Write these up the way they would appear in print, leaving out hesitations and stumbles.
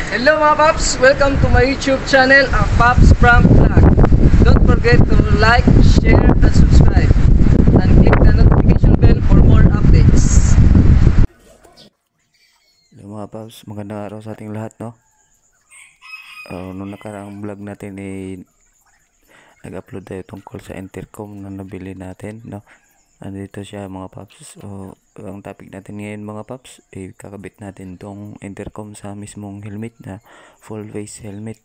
Hello mga Paps! Welcome to my YouTube channel, ang Paps Prank Vlog. Don't forget to like, share, and subscribe. And click the notification bell for more updates. Hello mga Paps, magandang araw sa ating lahat, no? Nung nakaraang vlog natin nag-upload tayo tungkol sa intercom na nabili natin, no? Andito siya mga Paps. Ang topic natin ngayon mga Paps, kakabit natin tong intercom sa mismong helmet na full face helmet.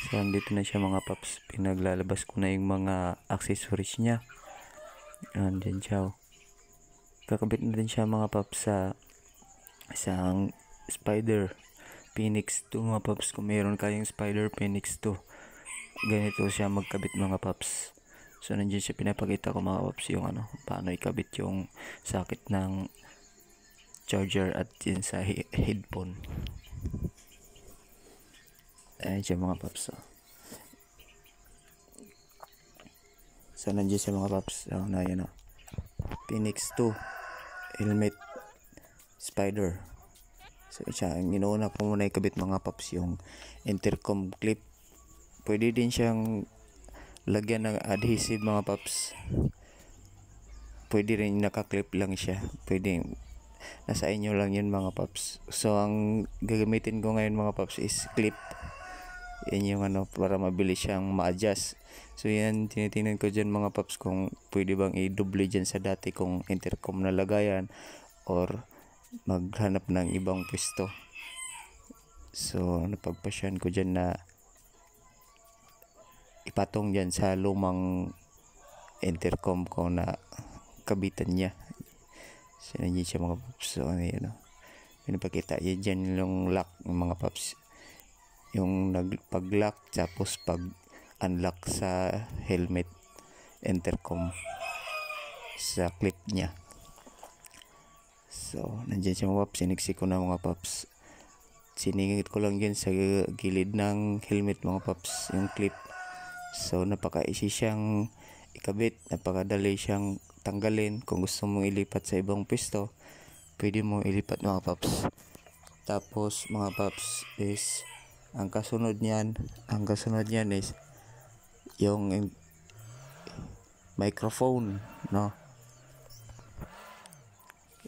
So andito na siya mga Paps, pinaglalabas ko na yung mga accessories niya. Andyan siya. Kakabit natin siya mga Paps sa isang Spider Phoenix 2 mga Paps. Kung meron kayong Spider Phoenix 2, ganito siya magkabit mga Paps. So nandiyan siya, pinapakita ko mga Paps yung paano ikabit yung socket ng charger at yun sa headphone. Ayan siya mga Paps. So nandiyan siya mga Paps. Yan Phoenix 2 helmet Spider. So siya, ang inuuna ko muna ikabit mga Paps yung intercom clip. Pwede din siyang lagyan ng adhesive mga Paps. Pwede rin naka-clip lang siya. Pwede, nasa inyo lang yun mga Paps. So ang gagamitin ko ngayon mga Paps is clip. Yan yung para mabilis siyang ma-adjust. So yan, tinitingnan ko dyan mga Paps kung pwede bang i-double dyan sa dati kong intercom na lagayan or maghanap ng ibang pwesto. So napagpasyan ko dyan na ipatong dyan sa lumang intercom ko na kabitan niya. So nandiyan siya mga Paps. So pinapakita niya dyan yung lock mga Paps, yung pag-lock tapos pag-unlock sa helmet intercom sa clip niya. So nandiyan siya mga Paps, siniksi ko na mga Paps. Siningit ko lang dyan sa gilid ng helmet mga Paps yung clip. So napaka-easy siyang ikabit, napakadali siyang tanggalin. Kung gusto mong ilipat sa ibang pwesto, pwede mo ilipat mga Paps. Tapos mga Paps is ang kasunod niyan is yung microphone, no?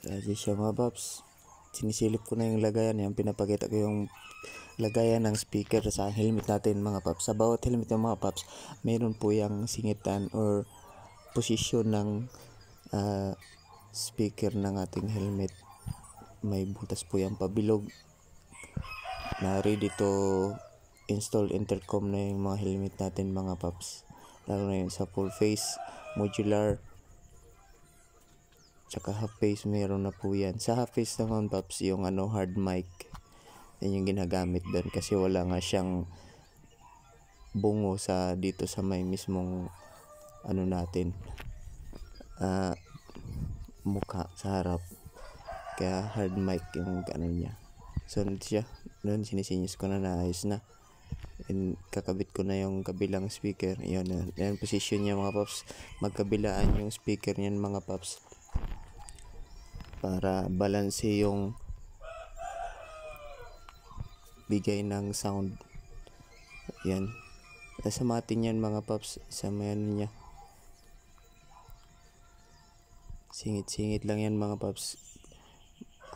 Kasi siya mga Paps, sinisilip ko na yung lagayan. Yan, pinapakita ko yung lagayan ng speaker sa helmet natin mga Paps. Sa bawat helmet ng mga Paps, mayroon po yung singitan or posisyon ng speaker ng ating helmet. May butas po yung pabilog na ready to install intercom na yung mga helmet natin mga Paps. Lalo na yun sa full face, modular, tsaka half face, meron na po yan. Sa half face naman Paps, yung hard mic, yan yung ginagamit doon kasi wala nga siyang bungo sa dito sa may mismong natin mukha sa harap, kaya hard mic yung niya. So siya doon, sinisinyos ko na naayos na, and kakabit ko na yung kabilang speaker. Yan position niya mga Paps, magkabilaan yung speaker niyan mga Paps para balance yung bigay ng sound. Yan, nasa matin yan mga Paps, sa may niya, singit-singit lang yan mga Paps.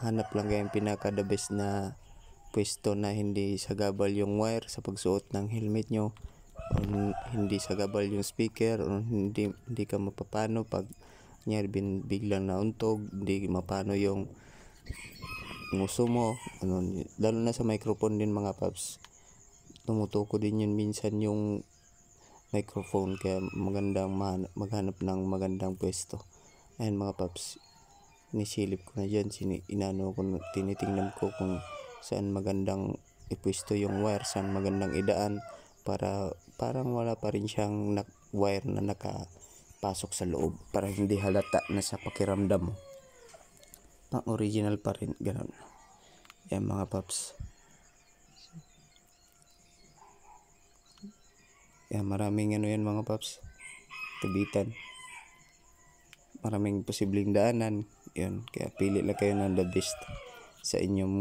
Hanap lang kayo yung pinaka the best na pwesto na hindi sagabal yung wire sa pagsuot ng helmet nyo, o hindi sagabal yung speaker, o hindi ka mapapano pag biglang nauntog, hindi mapano yung nguso mo, lalo na sa microphone din mga Paps. Tumutuko din yun minsan yung microphone, kaya magandang maghanap ng magandang pwesto. Ayan mga Paps, nisilip ko na dyan, tinitingnan ko kung saan magandang ipwesto yung wire, saan magandang idaan para parang wala pa rin siyang wire na nakapasok sa loob, para hindi halata na sa pakiramdam mo, pang original pa rin, ganun. Yan mga Paps. Yan, maraming yan mga Paps, kabitan, maraming posibleng daanan. Yun, kaya pili lang kayo ng the best sa inyong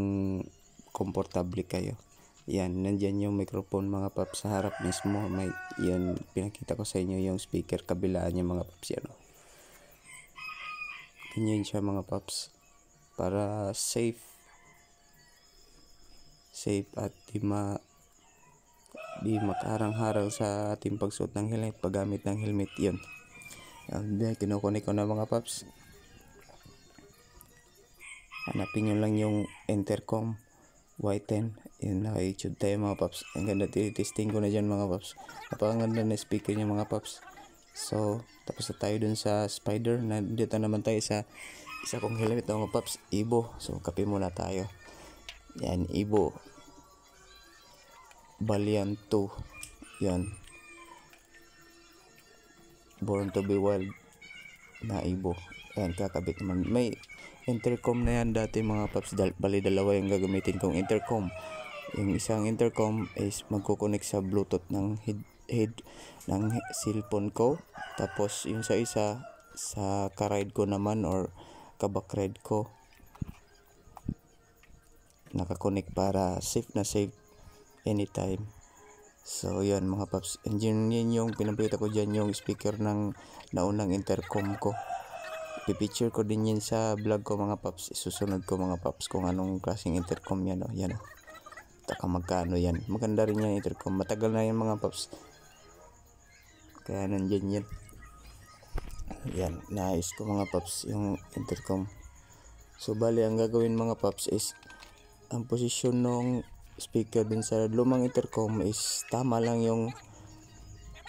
komportable kayo. Yan, nandyan yung microphone mga paps sa harap mismo. May, yan, pinakita ko sa inyo yung speaker kabilaan yung mga paps yan. Ganyan siya mga paps. Para safe at di makaharang-harang sa ating pagsuot ng helmet, paggamit ng helmet yun. Yan, kinukunik ko na mga paps. Hanapin nyo lang yung intercom Y10. Yun, naka-YouTube tayo mga paps. Ang ganda, testing ko na dyan mga paps. Napakaganda na speaker niya mga paps. So, tapos na tayo dun sa Spider. Nandito naman tayo sa isa kong helmet mga paps, Evo. So, kape muna tayo. Yan, Evo Valiant 2. Yan, Born to be Wild na Evo. Yan, kakabit naman. May intercom na yan dati mga paps. Bali dalawa yung gagamitin kong intercom. Yung isang intercom is magkukonek sa bluetooth ng head ng cellphone ko. Tapos yung sa isa sa ka-ride ko naman or ka-backride ko, nakakonek para safe na safe anytime. So yan mga paps, and yun yung pinapakita ko dyan, yung speaker ng naunang intercom ko. Pipicture ko din yan sa vlog ko mga paps. Isusunod ko mga paps kung anong klaseng intercom yan. Yan o, taka magkano yan. Maganda rin yan intercom, matagal na yan mga paps, kaya nandyan yan. Yan, naayos ko mga paps yung intercom. So bali ang gagawin mga paps is, ang posisyon ng speaker din sa lumang intercom is tama lang yung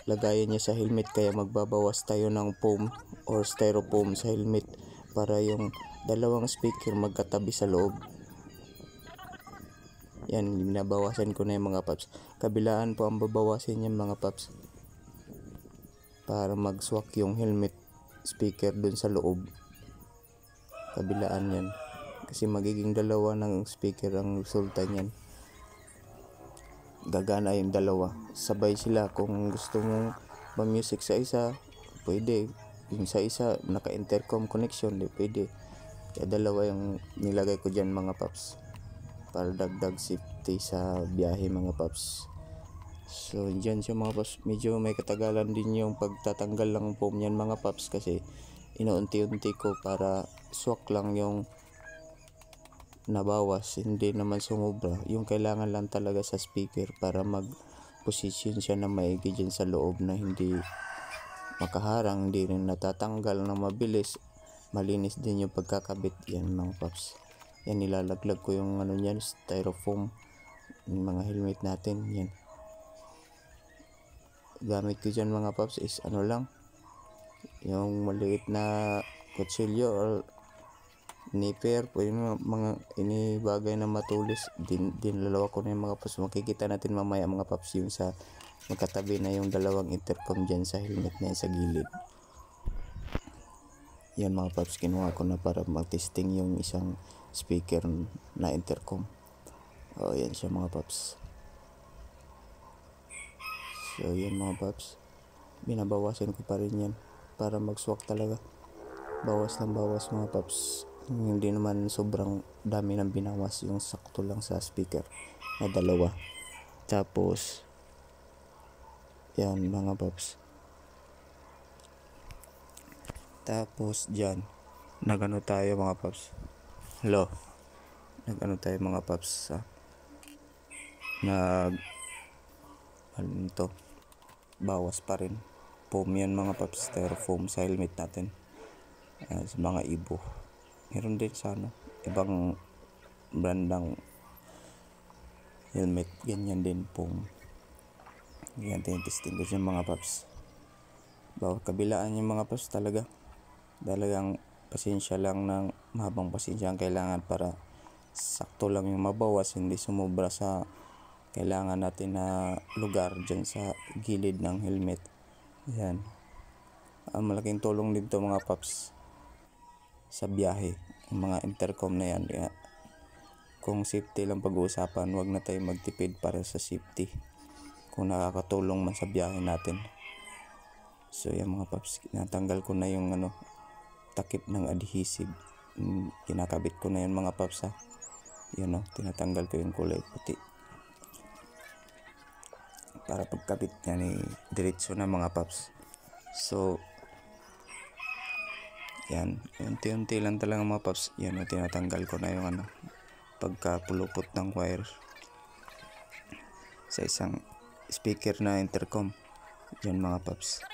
lagayan niya sa helmet, kaya magbabawas tayo ng foam or styrofoam sa helmet para yung dalawang speaker magkatabi sa loob. Yan, binabawasan ko na yung mga paps. Kabilaan po ang babawasin yung mga paps para mag-swak yung helmet speaker dun sa loob. Kabilaan yan, kasi magiging dalawa ng speaker ang resulta niyan. Gagana yung dalawa, sabay sila. Kung gusto mong ma-music sa isa, pwede. Yung sa isa naka-intercom connection, di pwede. Kaya dalawa yung nilagay ko dyan mga paps, para dagdag safety sa biyahe mga paps. So dyan siya mga paps. Medyo may katagalan din yung pagtatanggal ng foam yan mga paps, kasi inuunti-unti ko para swak lang yung nabawas, hindi naman sumobra. Yung kailangan lang talaga sa speaker para mag-position siya na maigi dyan sa loob, na hindi makaharang, hindi rin natatanggal na mabilis. Malinis din yung pagkakabit yan mga paps. Yan, nilalaglag ko yung ano yan, styrofoam, yung mga helmet natin. Yan, gamit ko dyan mga paps is ano lang, yung maliit na kutsilyo or nipper, pwede mga inibagay na matulis. Dinalawa ko na yung mga paps. Makikita natin mamaya mga paps yung sa magkatabi na yung dalawang intercom dyan sa helmet na yan sa gilid. Yan mga paps, kinuha ko na para mag-testing yung isang speaker na intercom. O yan siya mga paps. So yan mga paps, binabawasan ko pa rin yan para mag-swak talaga. Bawas ng bawas mga paps. Hindi naman sobrang dami ng binawas, yung sakto lang sa speaker na dalawa. Tapos yan mga paps, tapos dyan nagano tayo mga paps. Hello, nagano tayo mga paps, ano to, bawas pa rin foam yan mga paps, styrofoam sa helmet natin. Sa mga Evo, meron din sa ibang brandang helmet, ganyan din foam. Yan, tinitesting ko siya mga paps. Bawat kabilaan yung mga paps talagang pasensya lang, ng mahabang pasensya ang kailangan para sakto lang yung mabawas, hindi sumobra sa kailangan natin na lugar dyan sa gilid ng helmet. Yan, malaking tulong din to mga paps sa biyahe, yung mga intercom na yan. Kaya kung safety lang pag-uusapan, wag na tayo magtipid para sa safety kung nakakatulong man sa biyahe natin. So yan mga paps, natanggal ko na yung takip ng adhesive. Kinakabit ko na yan mga paps, Yan tinatanggal ko yung kulay puti. para pagkabit niya ni diretso na mga paps. So yan, unti-unti lang talaga mga paps. Yan, tinatanggal ko na yung pagkapulupot ng wire sa isang speaker na intercom. Yan mga paps.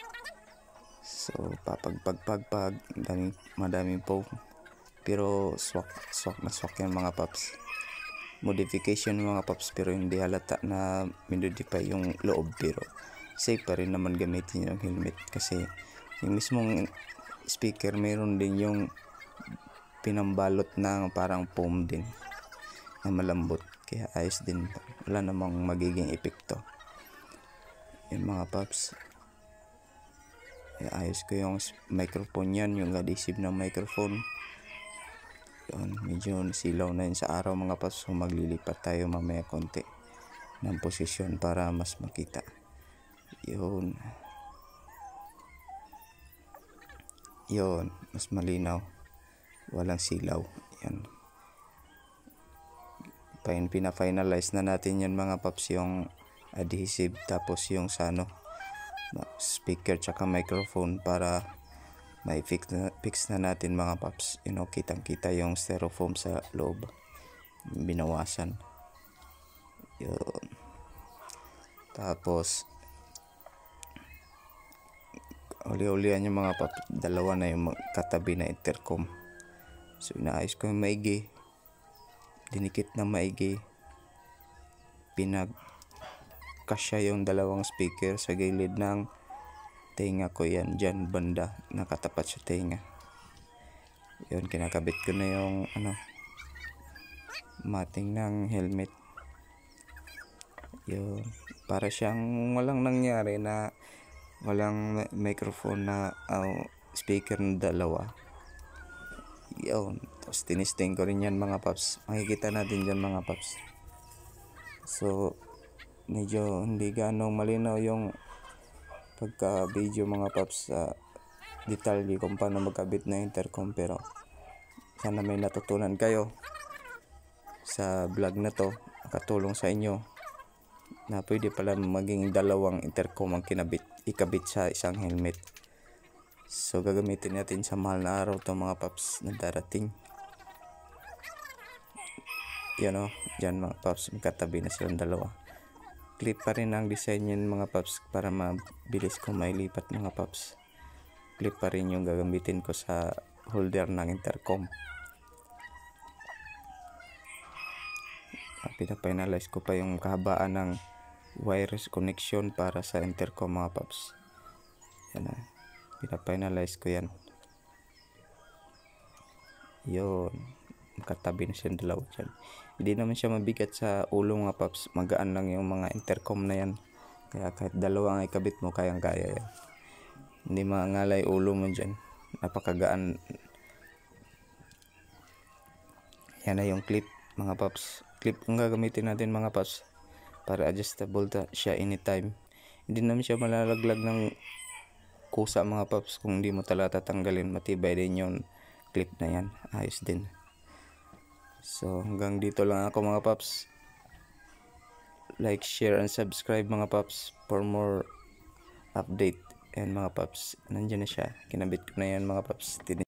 So papagpagpagpag, madaming po, pero swak yan mga paps. Modification mga paps, pero hindi halata na minodify yung loob, pero safe pa rin naman gamitin yung helmet kasi yung mismong speaker meron din yung pinambalot na parang foam din na malambot, kaya ayos din, wala namang magiging epekto. Yan mga paps. Ayos ko yung microphone yan, yung adhesive ng microphone. Yun, medyo silaw na yun sa araw mga paps, so maglilipat tayo mamaya konti ng posisyon para mas makita. Yun, mas malinaw, walang silaw. Yan, pina-finalize na natin yan mga paps, yung adhesive, tapos yung speaker tsaka microphone, para fix na natin mga paps. Kitang kita yung styrofoam sa loob, binawasan. Yun, tapos uli-ulian yung mga paps, dalawa na yung katabi na intercom. So inaayos ko yung maigi, dinikit na maigi, pinagkasya yung dalawang speaker sa gilid ng tenga ko. Yan, dyan banda, nakatapat sa tenga. Yun, kinakabit ko na yung mating ng helmet. Yun, para siyang walang nangyari, na walang microphone na speaker na dalawa. Yun, tapos tinisting ko rin yan mga paps, makikita natin dyan mga paps. So medyo hindi ganong malinaw yung pagka video mga paps sa detalye kung paano magkabit na intercom, pero sana may natutunan kayo sa vlog na to, nakatulong sa inyo na pwede pala maging dalawang intercom ang ikabit sa isang helmet. So gagamitin natin sa mahal na araw to mga paps na darating. Yan dyan mga paps, magkatabi na silang dalawa. Clip pa rin ang design yan mga paps, para mabilis ko mailipat mga paps. Clip pa rin yung gagamitin ko sa holder ng intercom. Pina-finalize ko pa yung kahabaan ng wireless connection para sa intercom mga paps. Yan pina-finalize ko yan. Yun, makatabi na siya dalawa dyan. Hindi naman siya mabigat sa ulo mga paps, magaan lang yung mga intercom na yan, kaya kahit dalawa ang ikabit mo, kayang kaya yan. Hindi mangalay ulo mo dyan, napakagaan. Yan na yung clip mga paps. Clip ang gagamitin natin mga paps, para adjustable siya anytime. Hindi naman siya malalaglag ng kusa mga paps, kung hindi mo talaga tatanggalin. Matibay din yung clip na yan, ayos din. So hanggang dito lang ako mga paps. Like, share, and subscribe mga paps for more update. And mga paps, nandiyan na siya, kinabit ko na yan mga paps.